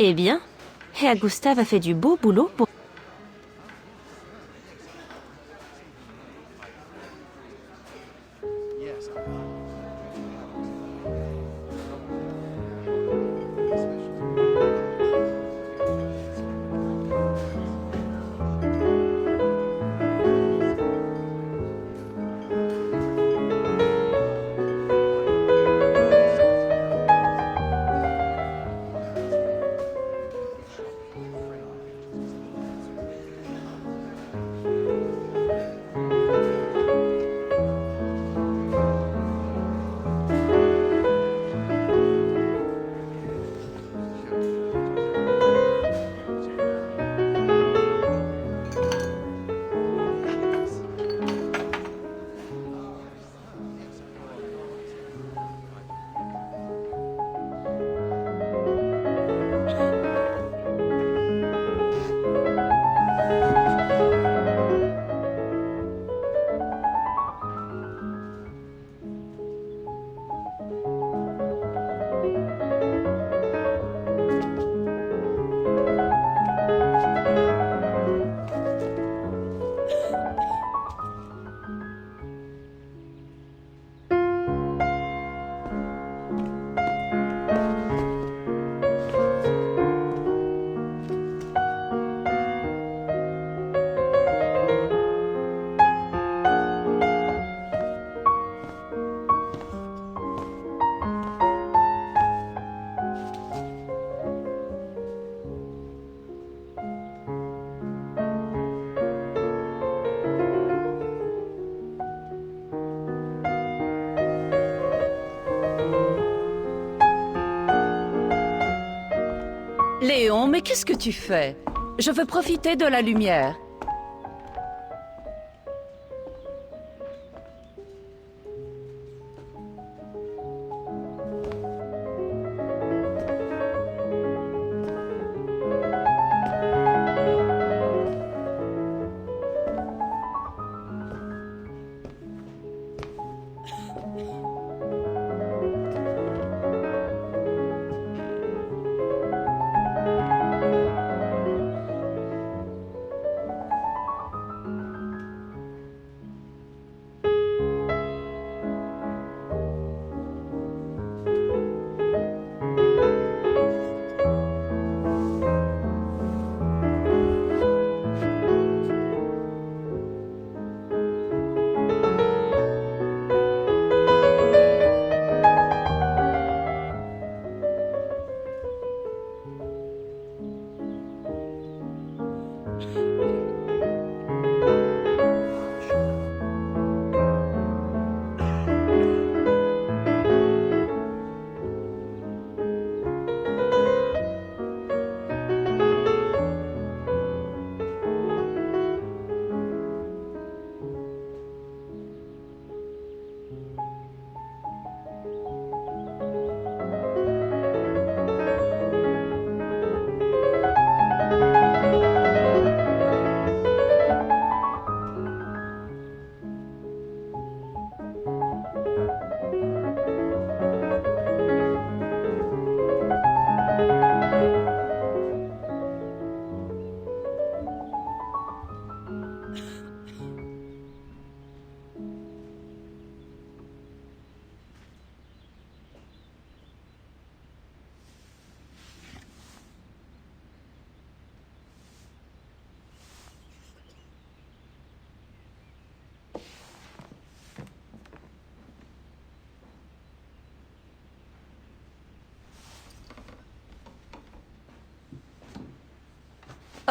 Eh bien, Herr Gustav a fait du beau boulot pour... Léon, mais qu'est-ce que tu fais? Je veux profiter de la lumière.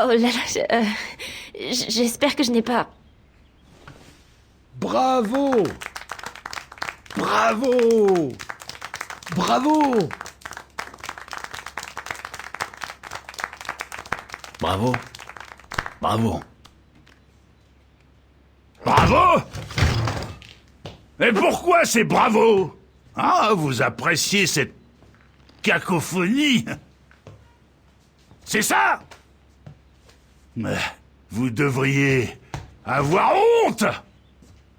Oh là là, j'espère que je n'ai pas... Bravo! Bravo! Bravo! Bravo. Bravo. Bravo! Et pourquoi c'est bravo? Ah, vous appréciez cette cacophonie? C'est ça? Mais vous devriez avoir honte!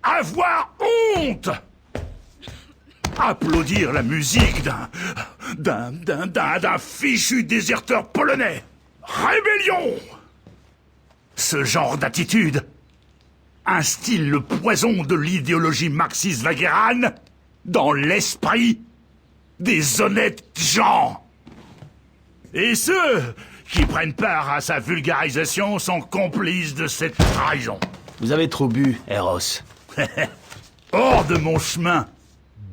Avoir honte! Applaudir la musique d'un fichu déserteur polonais. Rébellion! Ce genre d'attitude instille le poison de l'idéologie marxiste-wagnérienne dans l'esprit des honnêtes gens. Et ceux qui prennent part à sa vulgarisation sont complices de cette trahison. Vous avez trop bu, Eros. Hors de mon chemin,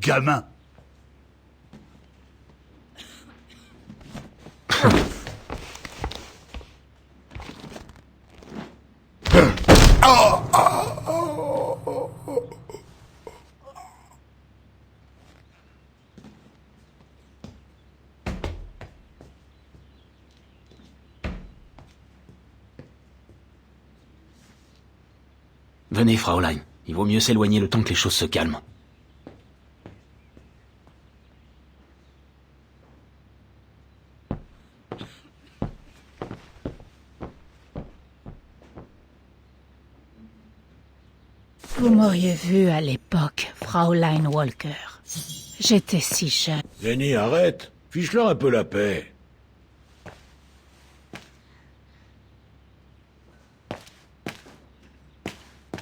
gamin. Venez, Fraulein. Il vaut mieux s'éloigner le temps que les choses se calment. Vous m'auriez vu à l'époque, Fraulein Walker. J'étais si jeune. Lenny, arrête. Fiche-leur un peu la paix.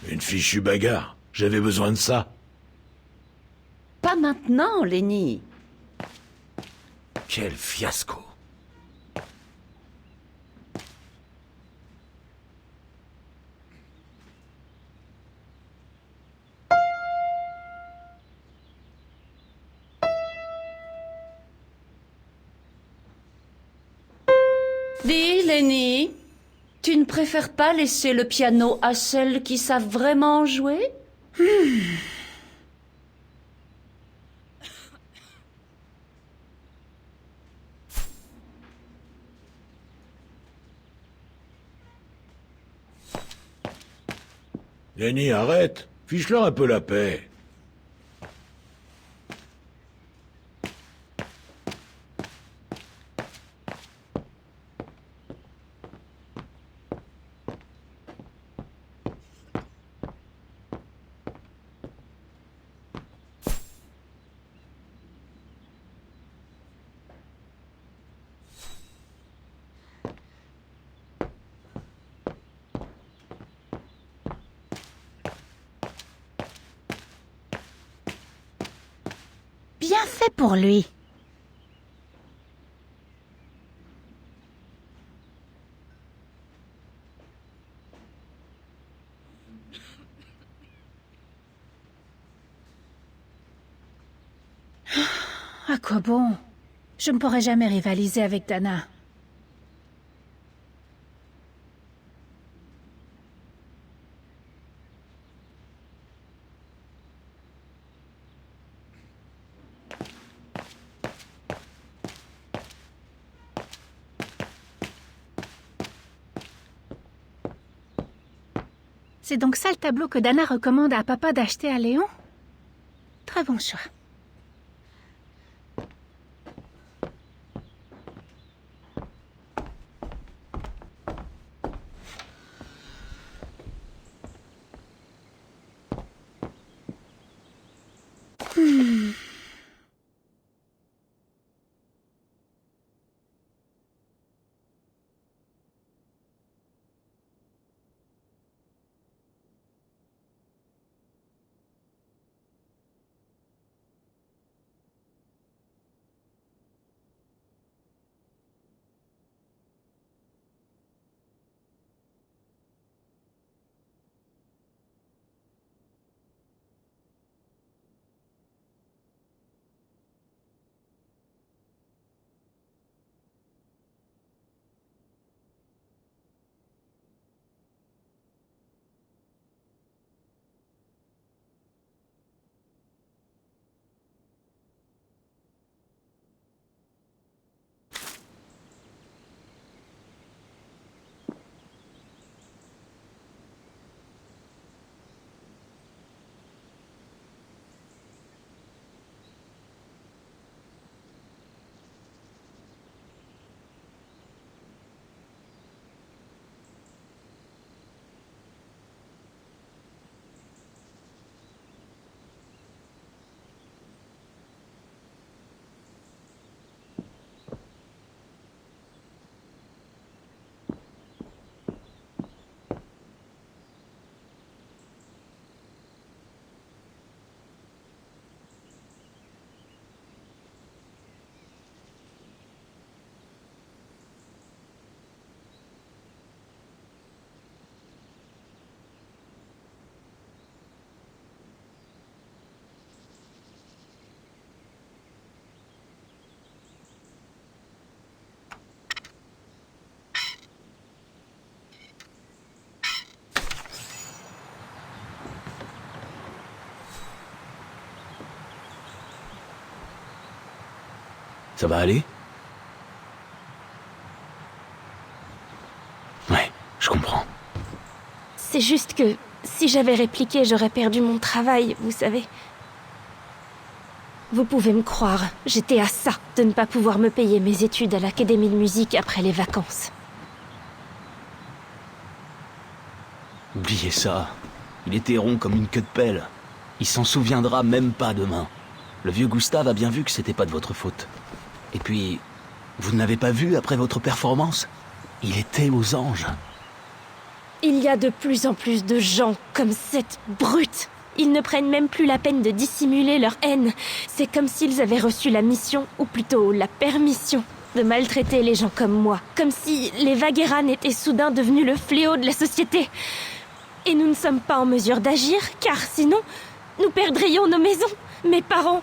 Une fichue bagarre. J'avais besoin de ça. Pas maintenant, Lenny. Quel fiasco. Dis, Lenny, tu ne préfères pas laisser le piano à celles qui savent vraiment jouer? Lenny, arrête. Fiche-leur un peu la paix. Bien fait pour lui. À quoi bon? Je ne pourrai jamais rivaliser avec Dana. C'est donc ça le tableau que Dana recommande à papa d'acheter à Léon? Très bon choix. Ça va aller? Ouais, je comprends. C'est juste que si j'avais répliqué, j'aurais perdu mon travail, vous savez. Vous pouvez me croire, j'étais à ça de ne pas pouvoir me payer mes études à l'Académie de musique après les vacances. Oubliez ça. Il était rond comme une queue de pelle. Il s'en souviendra même pas demain. Le vieux Gustave a bien vu que c'était pas de votre faute. Et puis, vous ne l'avez pas vu après votre performance? Il était aux anges. Il y a de plus en plus de gens comme cette brute. Ils ne prennent même plus la peine de dissimuler leur haine. C'est comme s'ils avaient reçu la mission, ou plutôt la permission, de maltraiter les gens comme moi. Comme si les Vagheran étaient soudain devenus le fléau de la société. Et nous ne sommes pas en mesure d'agir, car sinon, nous perdrions nos maisons. Mes parents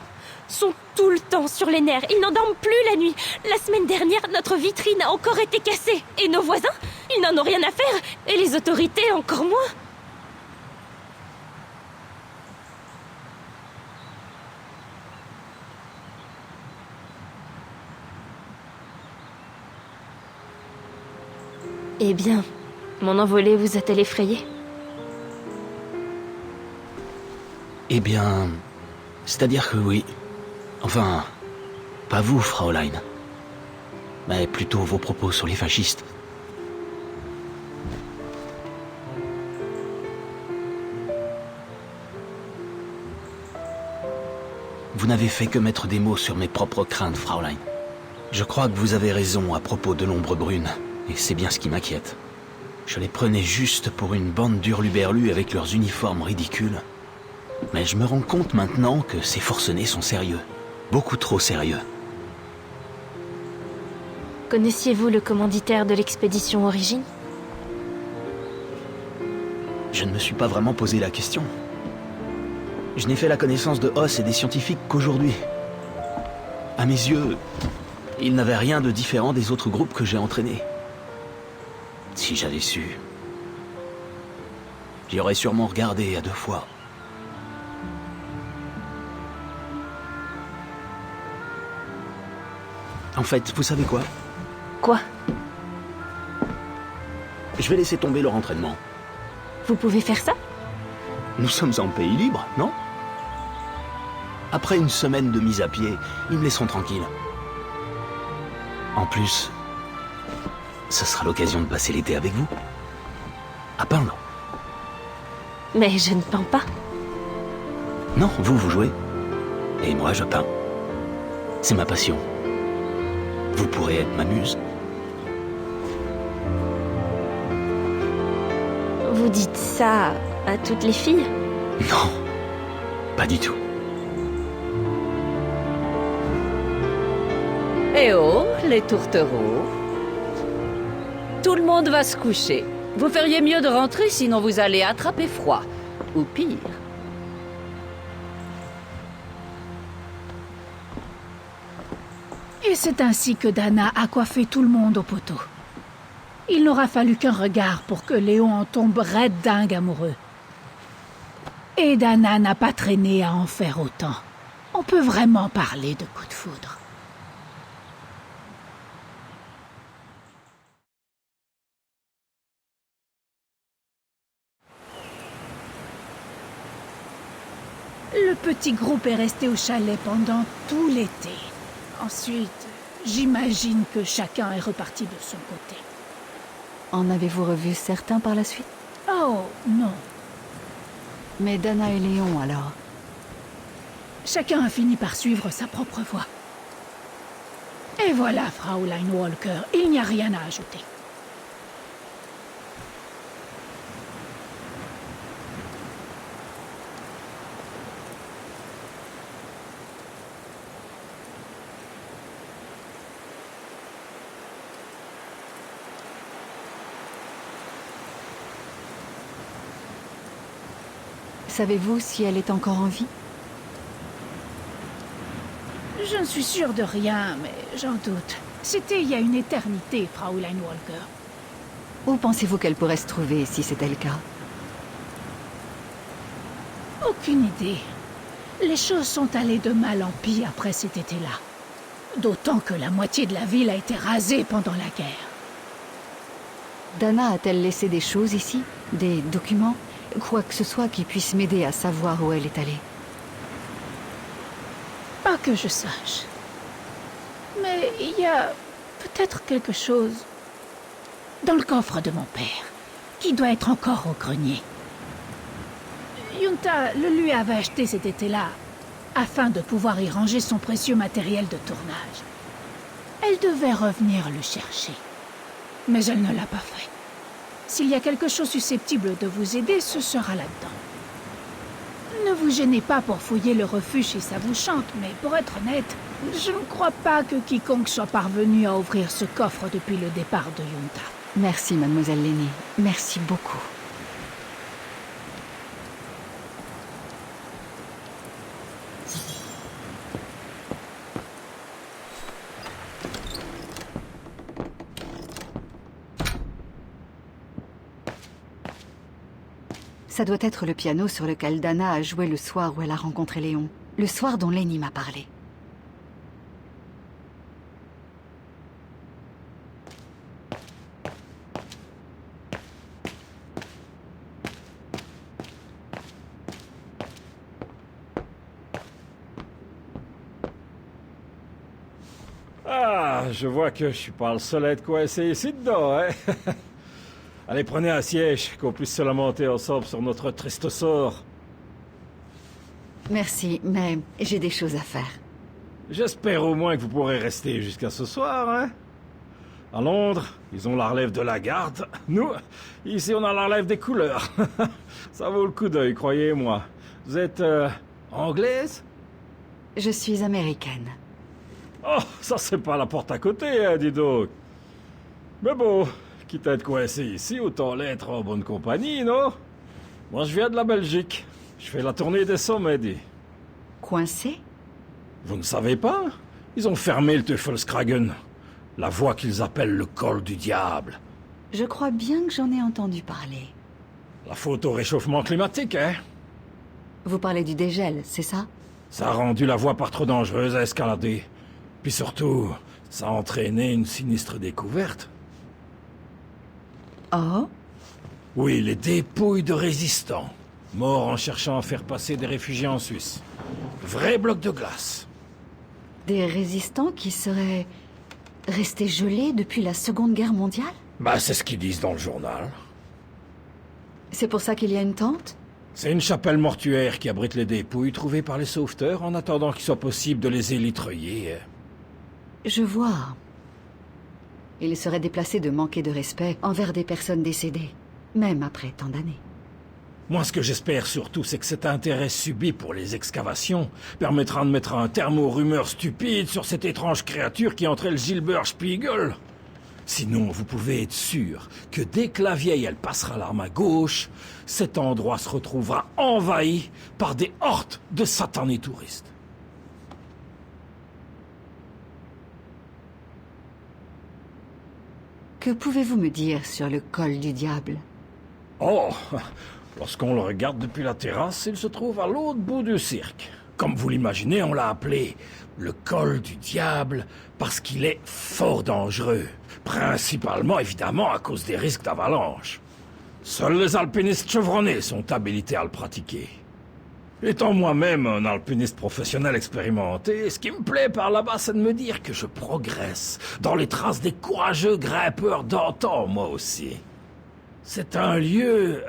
sont tout le temps sur les nerfs. Ils n'en dorment plus la nuit. La semaine dernière, notre vitrine a encore été cassée. Et nos voisins, ils n'en ont rien à faire. Et les autorités, encore moins. Eh bien, mon envolée vous a-t-elle effrayé? Eh bien... c'est-à-dire que oui. Enfin... pas vous, Fraulein. Mais plutôt vos propos sur les fascistes. Vous n'avez fait que mettre des mots sur mes propres craintes, Fraulein. Je crois que vous avez raison à propos de l'ombre brune, et c'est bien ce qui m'inquiète. Je les prenais juste pour une bande d'hurluberlus avec leurs uniformes ridicules. Mais je me rends compte maintenant que ces forcenés sont sérieux. Beaucoup trop sérieux. Connaissiez-vous le commanditaire de l'expédition Origine? Je ne me suis pas vraiment posé la question. Je n'ai fait la connaissance de Hoss et des scientifiques qu'aujourd'hui. À mes yeux, ils n'avaient rien de différent des autres groupes que j'ai entraînés. Si j'avais su... j'y aurais sûrement regardé à 2 fois. En fait, vous savez quoi? Quoi? Je vais laisser tomber leur entraînement. Vous pouvez faire ça? Nous sommes en pays libre, non? Après une semaine de mise à pied, ils me laisseront tranquille. En plus, ce sera l'occasion de passer l'été avec vous. À peindre. Mais je ne peins pas. Non, vous jouez. Et moi, je peins. C'est ma passion. Vous pourrez être ma muse. Vous dites ça à toutes les filles? Non, pas du tout. Eh oh, les tourtereaux. Tout le monde va se coucher. Vous feriez mieux de rentrer, sinon vous allez attraper froid. Ou pire. Et c'est ainsi que Dana a coiffé tout le monde au poteau. Il n'aura fallu qu'un regard pour que Léon en tombe raide dingue amoureux. Et Dana n'a pas traîné à en faire autant. On peut vraiment parler de coup de foudre. Le petit groupe est resté au chalet pendant tout l'été. Ensuite, j'imagine que chacun est reparti de son côté. En avez-vous revu certains par la suite? Oh, non. Mais Dana et Léon, alors? Chacun a fini par suivre sa propre voie. Et voilà, Fraulein Walker, il n'y a rien à ajouter. Savez-vous si elle est encore en vie? Je ne suis sûre de rien, mais j'en doute. C'était il y a une éternité, Fraulein Walker. Où pensez-vous qu'elle pourrait se trouver si c'était le cas? Aucune idée. Les choses sont allées de mal en pis après cet été-là. D'autant que la moitié de la ville a été rasée pendant la guerre. Dana a-t-elle laissé des choses ici? Des documents? Quoi que ce soit qui puisse m'aider à savoir où elle est allée. Pas que je sache. Mais il y a peut-être quelque chose dans le coffre de mon père, qui doit être encore au grenier. Yunta le lui avait acheté cet été-là, afin de pouvoir y ranger son précieux matériel de tournage. Elle devait revenir le chercher, mais elle ne l'a pas fait. S'il y a quelque chose susceptible de vous aider, ce sera là-dedans. Ne vous gênez pas pour fouiller le refuge si ça vous chante, mais pour être honnête, je ne crois pas que quiconque soit parvenu à ouvrir ce coffre depuis le départ de Yunta. Merci, mademoiselle Lenny. Merci beaucoup. Ça doit être le piano sur lequel Dana a joué le soir où elle a rencontré Léon. Le soir dont Lenny m'a parlé. Ah, je vois que je suis pas le seul à être coincé ici dedans, hein. Allez, prenez un siège, qu'on puisse se lamenter ensemble sur notre triste sort. Merci, mais j'ai des choses à faire. J'espère au moins que vous pourrez rester jusqu'à ce soir, hein. À Londres, ils ont la relève de la garde. Nous, ici, on a la relève des couleurs. Ça vaut le coup d'œil, croyez-moi. Vous êtes, anglaise? Je suis américaine. Oh, ça c'est pas la porte à côté, hein, dis donc. Mais bon, quitte à être coincé ici, autant l'être en bonne compagnie, non? Moi, je viens de la Belgique. Je fais la tournée des sommets, dis. Coincé? Vous ne savez pas? Ils ont fermé le Teufelskragen. La voie qu'ils appellent le col du diable. Je crois bien que j'en ai entendu parler. La faute au réchauffement climatique, hein? Vous parlez du dégel, c'est ça? Ça a rendu la voie par trop dangereuse à escalader. Puis surtout, ça a entraîné une sinistre découverte. Oh? Oui, les dépouilles de résistants, morts en cherchant à faire passer des réfugiés en Suisse. Vrai bloc de glace. Des résistants qui seraient restés gelés depuis la Seconde Guerre mondiale? Bah, c'est ce qu'ils disent dans le journal. C'est pour ça qu'il y a une tente? C'est une chapelle mortuaire qui abrite les dépouilles trouvées par les sauveteurs en attendant qu'il soit possible de les élitreiller. Je vois. Il serait déplacé de manquer de respect envers des personnes décédées, même après tant d'années. Moi, ce que j'espère surtout, c'est que cet intérêt subi pour les excavations permettra de mettre un terme aux rumeurs stupides sur cette étrange créature qui entrait le Gilbert Spiegel. Sinon, vous pouvez être sûr que dès que la vieille, elle passera l'arme à gauche, cet endroit se retrouvera envahi par des hordes de satanés touristes. Que pouvez-vous me dire sur le col du diable? Oh, lorsqu'on le regarde depuis la terrasse, il se trouve à l'autre bout du cirque. Comme vous l'imaginez, on l'a appelé le col du diable parce qu'il est fort dangereux. Principalement, évidemment, à cause des risques d'avalanche. Seuls les alpinistes chevronnés sont habilités à le pratiquer. Étant moi-même un alpiniste professionnel expérimenté, ce qui me plaît par là-bas, c'est de me dire que je progresse dans les traces des courageux grimpeurs d'antan, moi aussi. C'est un lieu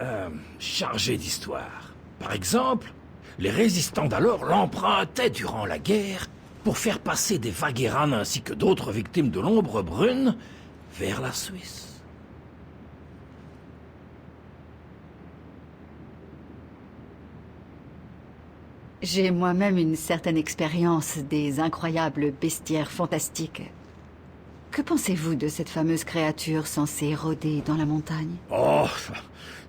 chargé d'histoire. Par exemple, les résistants d'alors l'empruntaient durant la guerre pour faire passer des Wagranes ainsi que d'autres victimes de l'ombre brune vers la Suisse. J'ai moi-même une certaine expérience des incroyables bestiaires fantastiques. Que pensez-vous de cette fameuse créature censée rôder dans la montagne? Oh,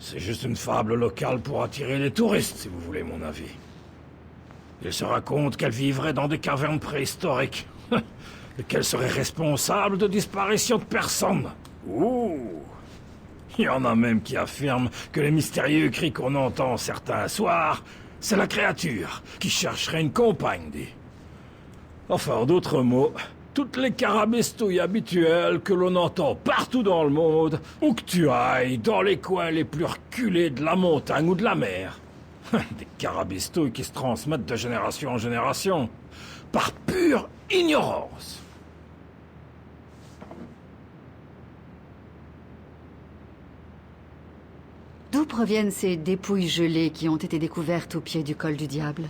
c'est juste une fable locale pour attirer les touristes, si vous voulez mon avis. Il se raconte qu'elle vivrait dans des cavernes préhistoriques, et qu'elle serait responsable de disparition de personnes. Ouh! Il y en a même qui affirment que les mystérieux cris qu'on entend certains soirs, c'est la créature qui chercherait une compagne, dit. Enfin, en d'autres mots, toutes les carabistouilles habituelles que l'on entend partout dans le monde, où que tu ailles, dans les coins les plus reculés de la montagne ou de la mer. Des carabistouilles qui se transmettent de génération en génération, par pure ignorance. D'où proviennent ces dépouilles gelées qui ont été découvertes au pied du col du diable?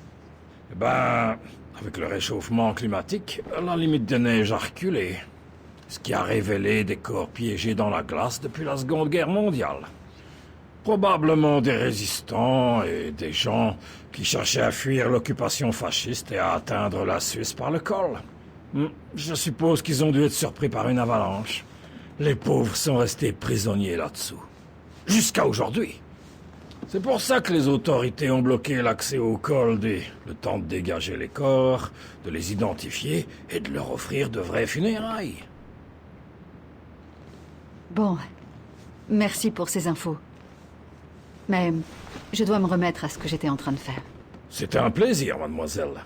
Eh ben, avec le réchauffement climatique, la limite de neige a reculé. Ce qui a révélé des corps piégés dans la glace depuis la Seconde Guerre mondiale. Probablement des résistants et des gens qui cherchaient à fuir l'occupation fasciste et à atteindre la Suisse par le col. Je suppose qu'ils ont dû être surpris par une avalanche. Les pauvres sont restés prisonniers là-dessous. Jusqu'à aujourd'hui. C'est pour ça que les autorités ont bloqué l'accès au col le temps de dégager les corps, de les identifier et de leur offrir de vraies funérailles. Bon, merci pour ces infos. Mais je dois me remettre à ce que j'étais en train de faire. C'était un plaisir, mademoiselle.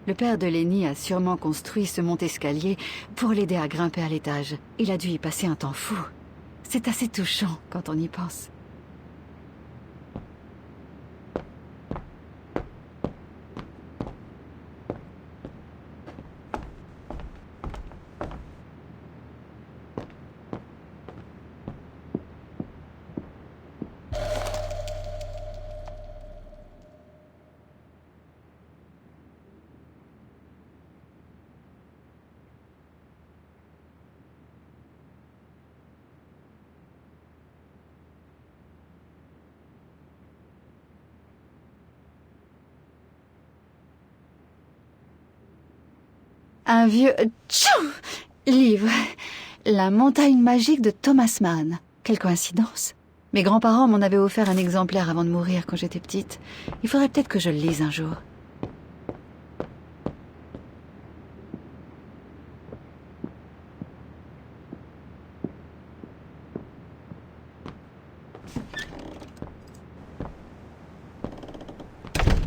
Le père de Lenny a sûrement construit ce monte-escalier pour l'aider à grimper à l'étage. Il a dû y passer un temps fou. C'est assez touchant quand on y pense. Un vieux livre. La montagne magique de Thomas Mann. Quelle coïncidence. Mes grands-parents m'en avaient offert un exemplaire avant de mourir quand j'étais petite. Il faudrait peut-être que je le lise un jour.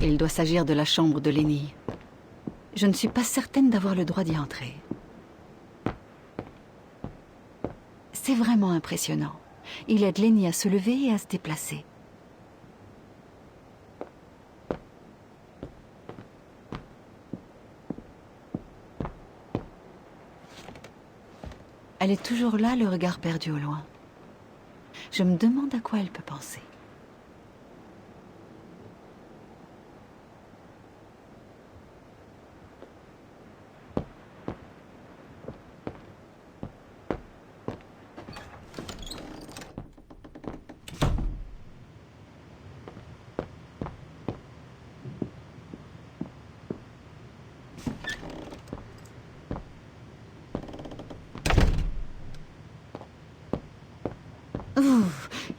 Il doit s'agir de la chambre de Lenny. Je ne suis pas certaine d'avoir le droit d'y entrer. C'est vraiment impressionnant. Il aide Lenny à se lever et à se déplacer. Elle est toujours là, le regard perdu au loin. Je me demande à quoi elle peut penser.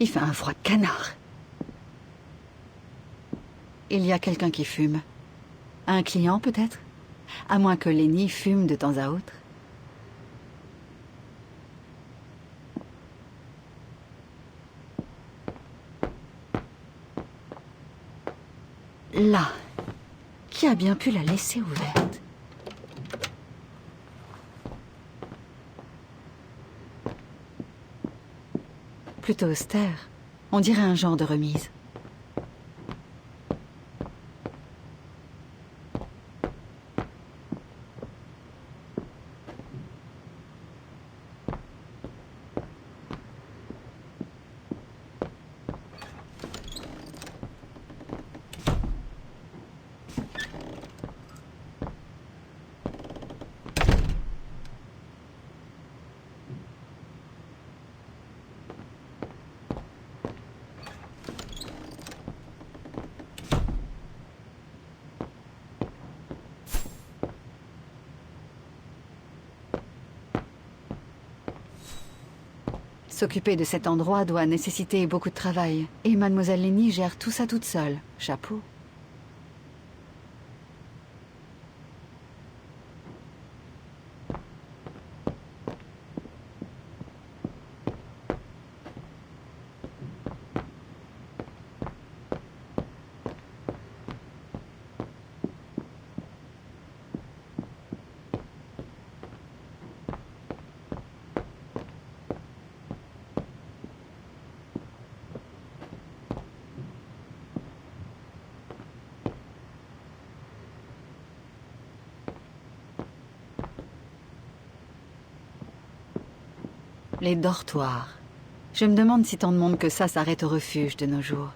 Il fait un froid de canard. Il y a quelqu'un qui fume. Un client, peut-être? À moins que Lenny fume de temps à autre. Là. Qui a bien pu la laisser ouverte? Plutôt austère. On dirait un genre de remise. S'occuper de cet endroit doit nécessiter beaucoup de travail. Et Mademoiselle Lenny gère tout ça toute seule. Chapeau. Les dortoirs. Je me demande si tant de monde que ça s'arrête au refuge de nos jours.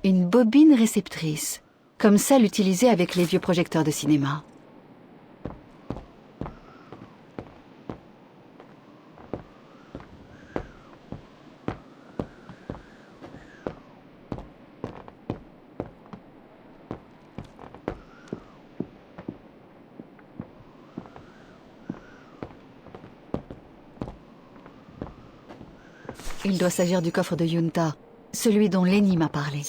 Une bobine réceptrice, comme celle utilisée avec les vieux projecteurs de cinéma. Il doit s'agir du coffre de Yunta, celui dont Lenny m'a parlé.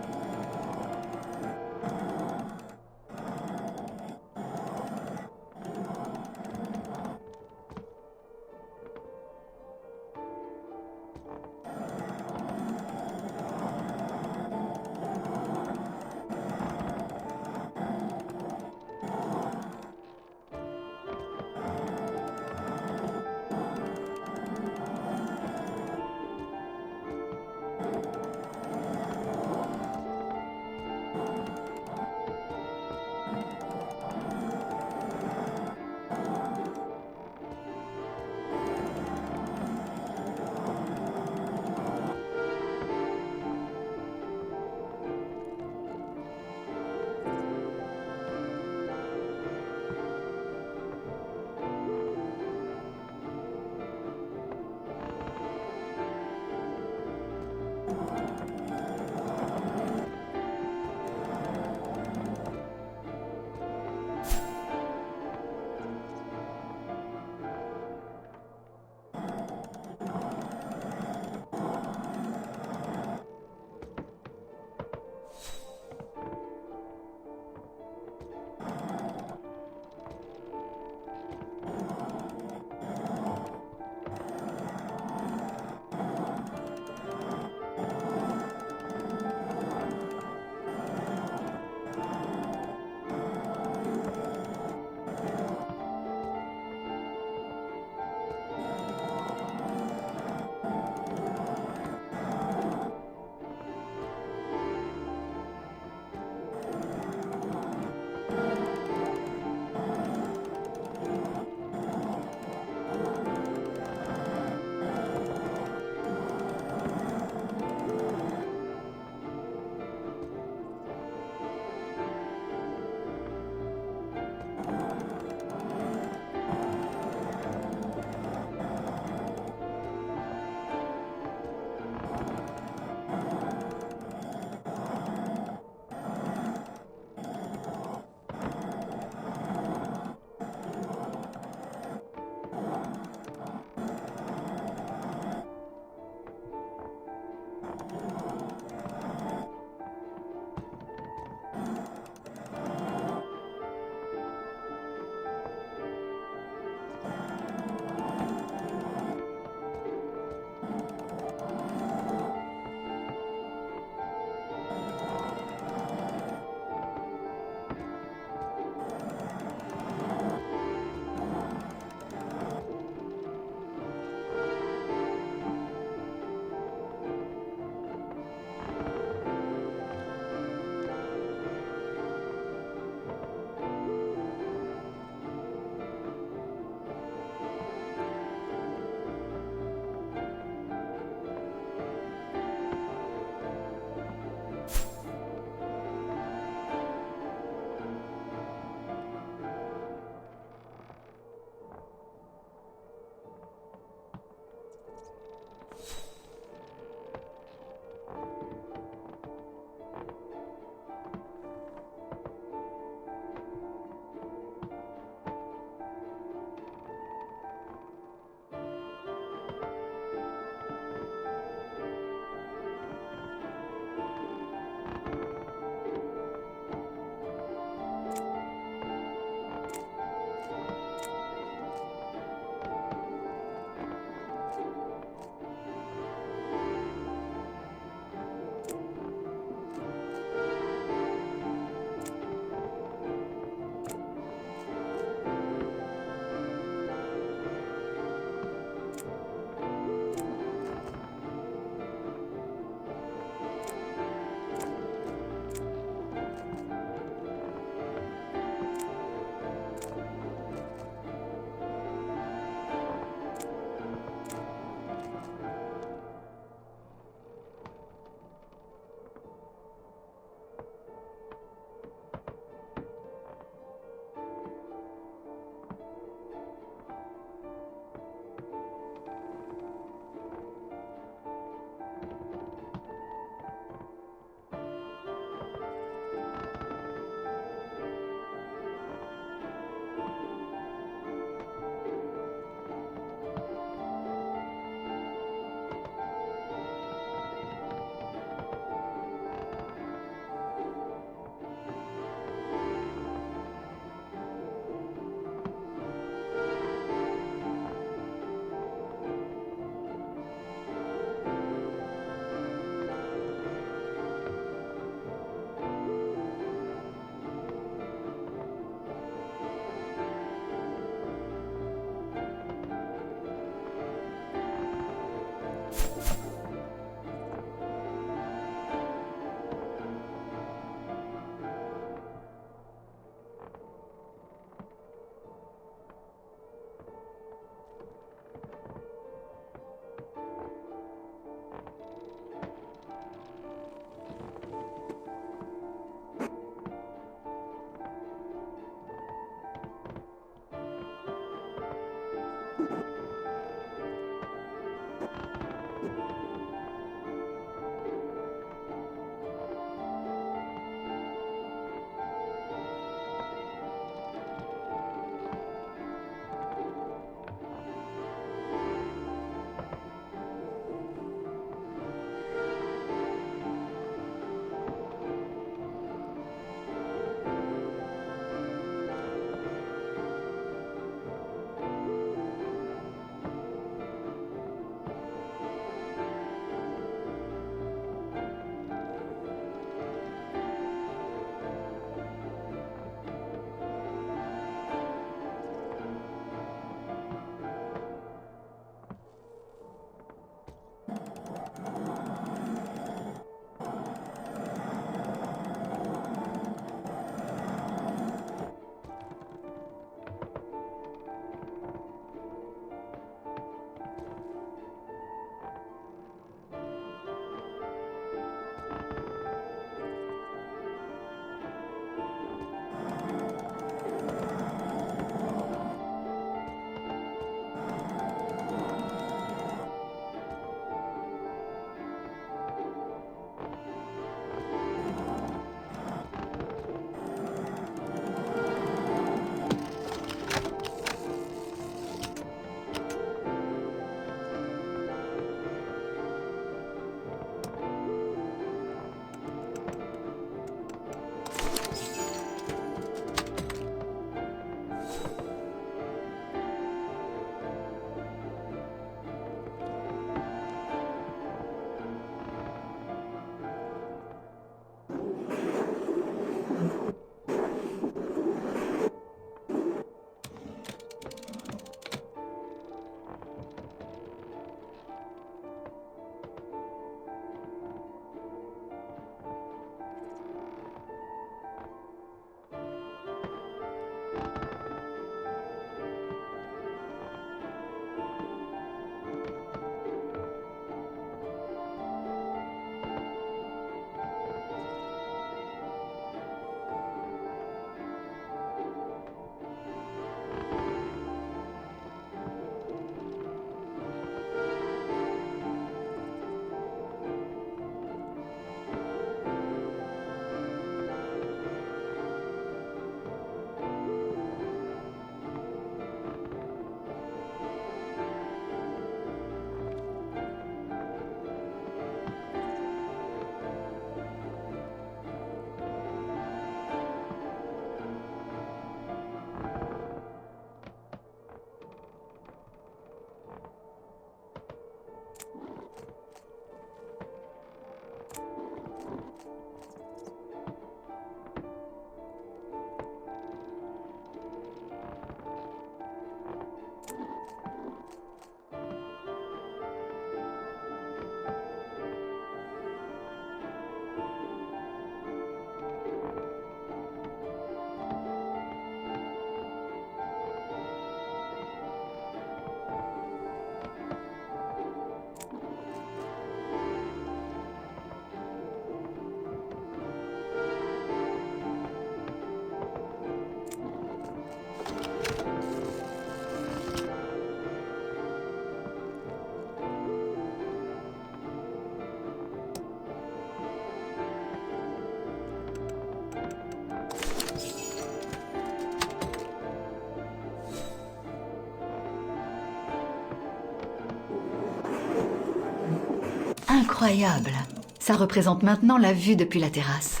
Incroyable. Ça représente maintenant la vue depuis la terrasse.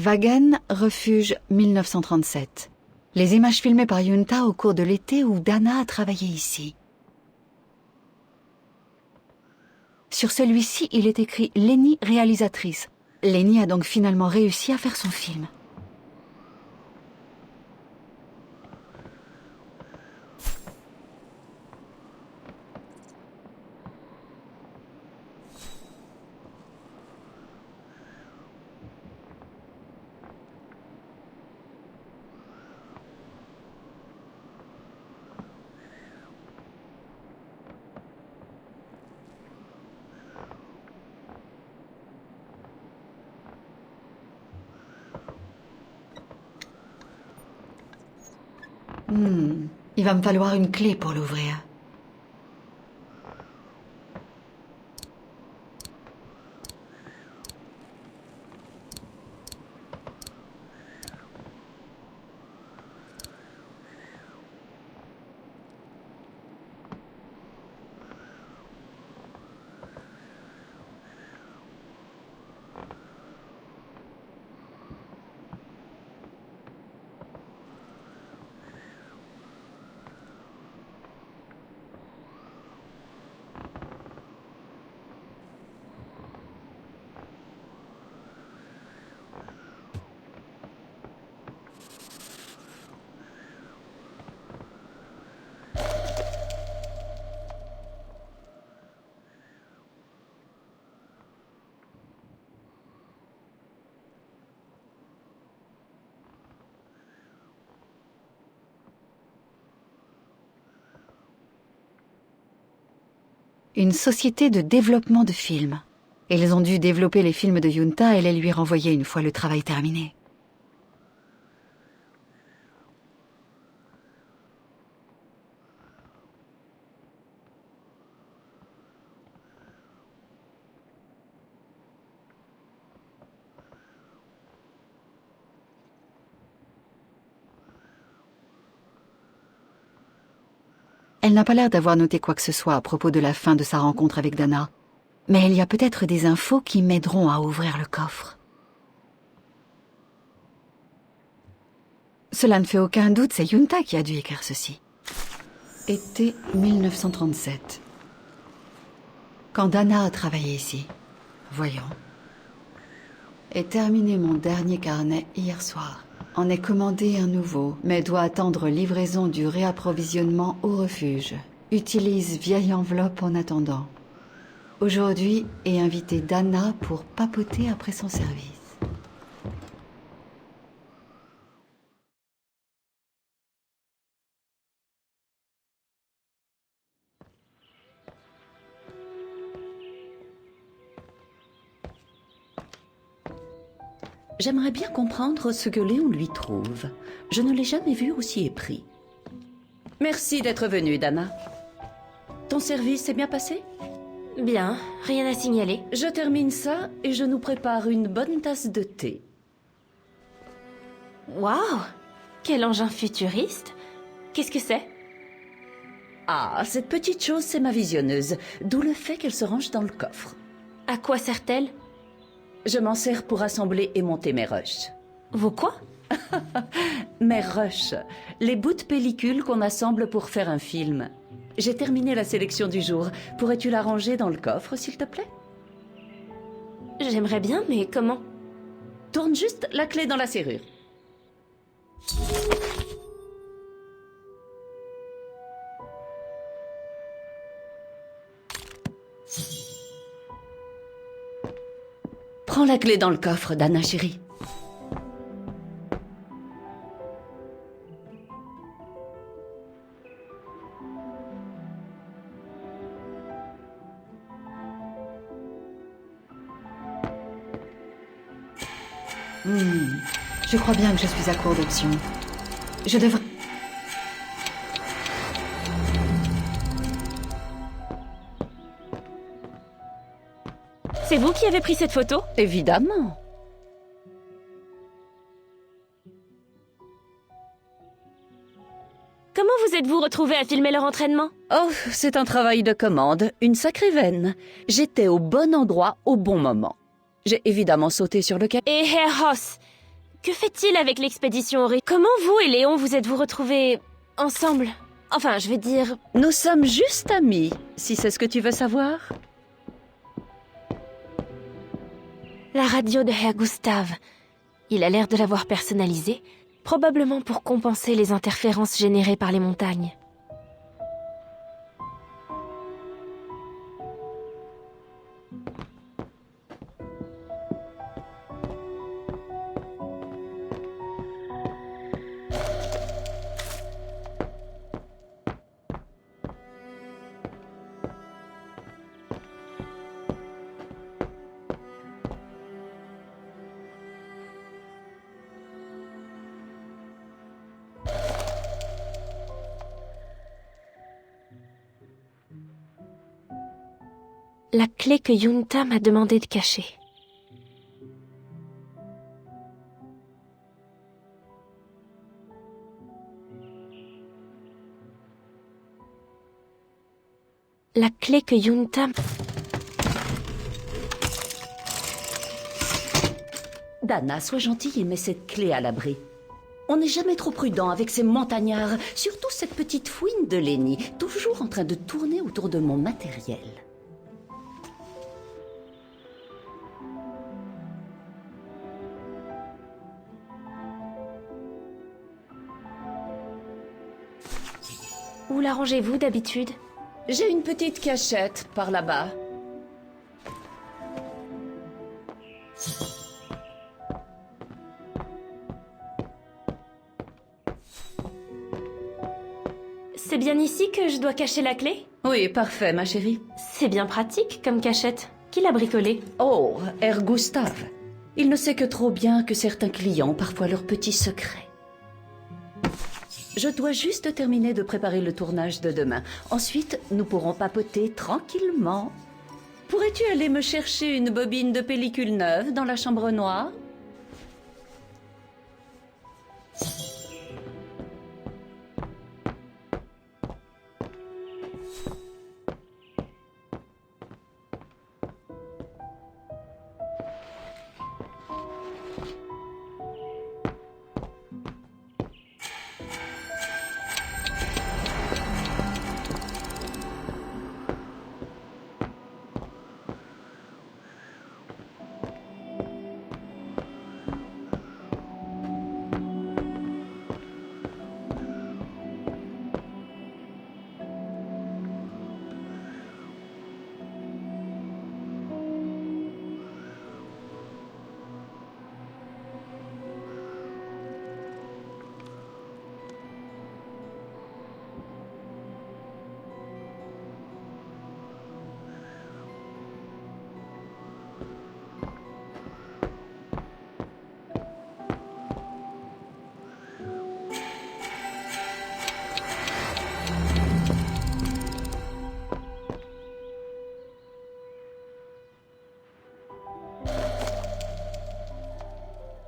Wagen, refuge 1937. Les images filmées par Junta au cours de l'été où Dana a travaillé ici. Sur celui-ci, il est écrit « Lenny, réalisatrice ». Lenny a donc finalement réussi à faire son film. Il va me falloir une clé pour l'ouvrir. Une société de développement de films. Ils ont dû développer les films de Junta et les lui renvoyer une fois le travail terminé. Elle n'a pas l'air d'avoir noté quoi que ce soit à propos de la fin de sa rencontre avec Dana. Mais il y a peut-être des infos qui m'aideront à ouvrir le coffre. Cela ne fait aucun doute, c'est Yunta qui a dû écrire ceci. Été 1937. Quand Dana a travaillé ici. Voyons. Ai terminé mon dernier carnet hier soir. En ai commandé un nouveau, mais doit attendre livraison du réapprovisionnement au refuge. Utilise vieille enveloppe en attendant. Aujourd'hui, ai invité Dana pour papoter après son service. J'aimerais bien comprendre ce que Léon lui trouve. Je ne l'ai jamais vu aussi épris. Merci d'être venue, Dana. Ton service s'est bien passé? Bien, rien à signaler. Je termine ça et je nous prépare une bonne tasse de thé. Waouh! Quel engin futuriste! Qu'est-ce que c'est? Ah, cette petite chose, c'est ma visionneuse, d'où le fait qu'elle se range dans le coffre. À quoi sert-elle? Je m'en sers pour assembler et monter mes rushs. Vos quoi? Mes rushs, les bouts de pellicule qu'on assemble pour faire un film. J'ai terminé la sélection du jour. Pourrais-tu la ranger dans le coffre, s'il te plaît? J'aimerais bien, mais comment? Tourne juste la clé dans la serrure. Prends la clé dans le coffre, Dana chérie. Je crois bien que je suis à court d'options. Je devrais... C'est vous qui avez pris cette photo? Évidemment. Comment vous êtes-vous retrouvés à filmer leur entraînement? Oh, c'est un travail de commande, une sacrée veine. J'étais au bon endroit au bon moment. J'ai évidemment sauté sur le quai. Et Herr Ross, que fait-il avec l'expédition Ori? Comment vous et Léon vous êtes-vous retrouvés ensemble? Enfin, je vais dire... Nous sommes juste amis, si c'est ce que tu veux savoir. La radio de Herr Gustav. Il a l'air de l'avoir personnalisée, probablement pour compenser les interférences générées par les montagnes. La clé que Yunta m'a demandé de cacher. La clé que Yunta... Dana, sois gentille et mets cette clé à l'abri. On n'est jamais trop prudent avec ces montagnards, surtout cette petite fouine de Lenny, toujours en train de tourner autour de mon matériel. Où la rangez-vous d'habitude? J'ai une petite cachette par là-bas. C'est bien ici que je dois cacher la clé? Oui, parfait, ma chérie. C'est bien pratique comme cachette. Qui l'a bricolée? Oh, Herr Gustav. Il ne sait que trop bien que certains clients ont parfois leurs petits secrets. Je dois juste terminer de préparer le tournage de demain. Ensuite, nous pourrons papoter tranquillement. Pourrais-tu aller me chercher une bobine de pellicule neuve dans la chambre noire?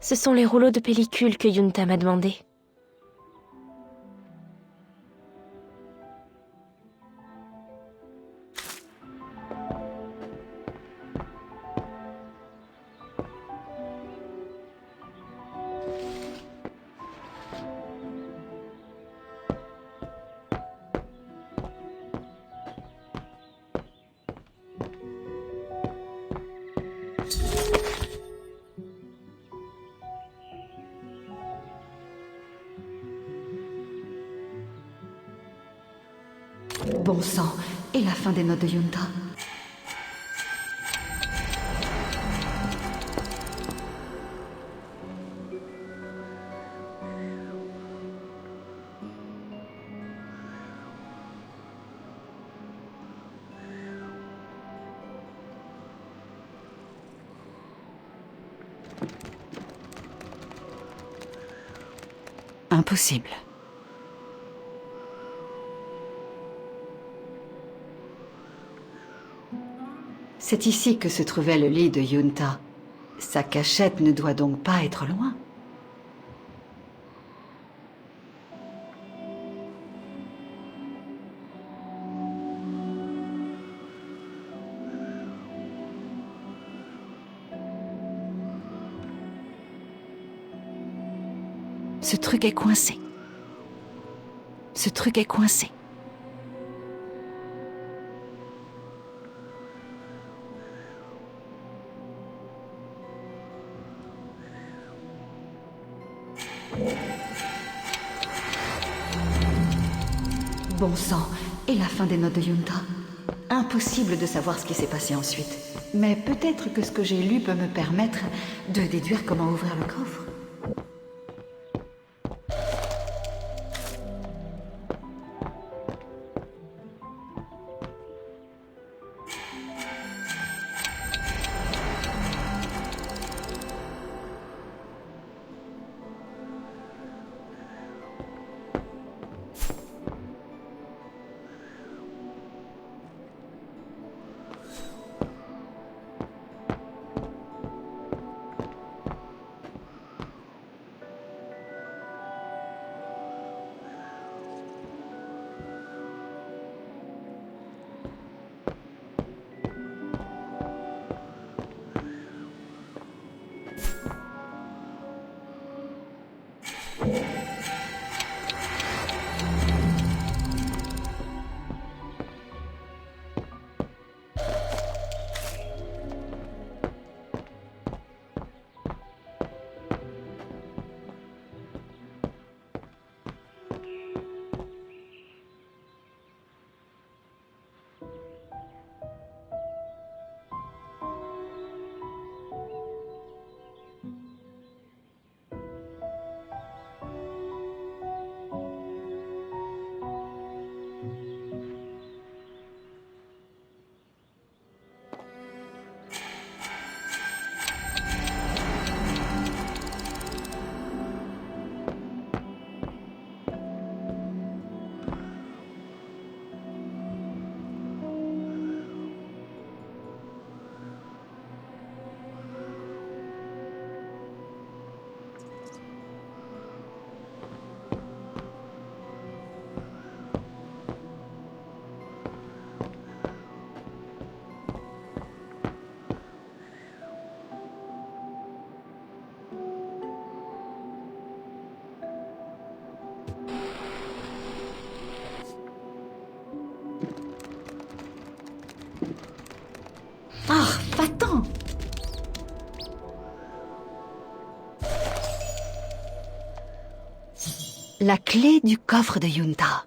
Ce sont les rouleaux de pellicule que Yunta m'a demandé. Bon sang, et la fin des notes de Yunta? Impossible. C'est ici que se trouvait le lit de Yunta. Sa cachette ne doit donc pas être loin. Ce truc est coincé. Ce truc est coincé. Bon sang, et la fin des notes de Yunta? Impossible de savoir ce qui s'est passé ensuite. Mais peut-être que ce que j'ai lu peut me permettre de déduire comment ouvrir le coffre. Ah, va-t'en! La clé du coffre de Yunta.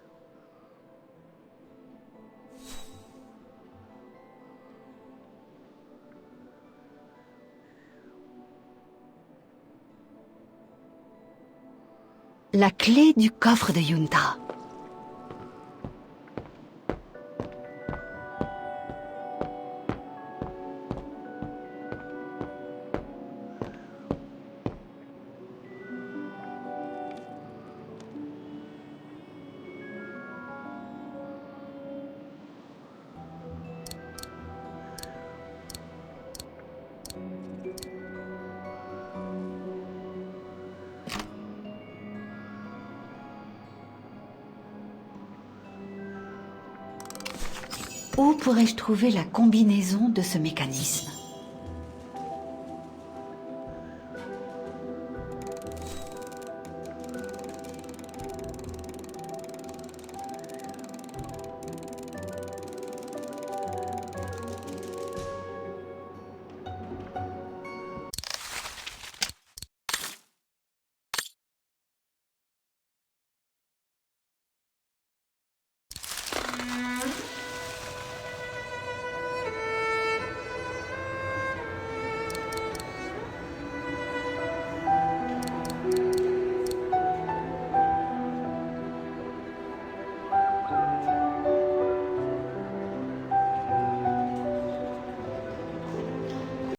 La clé du coffre de Yunta. Où pourrais-je trouver la combinaison de ce mécanisme?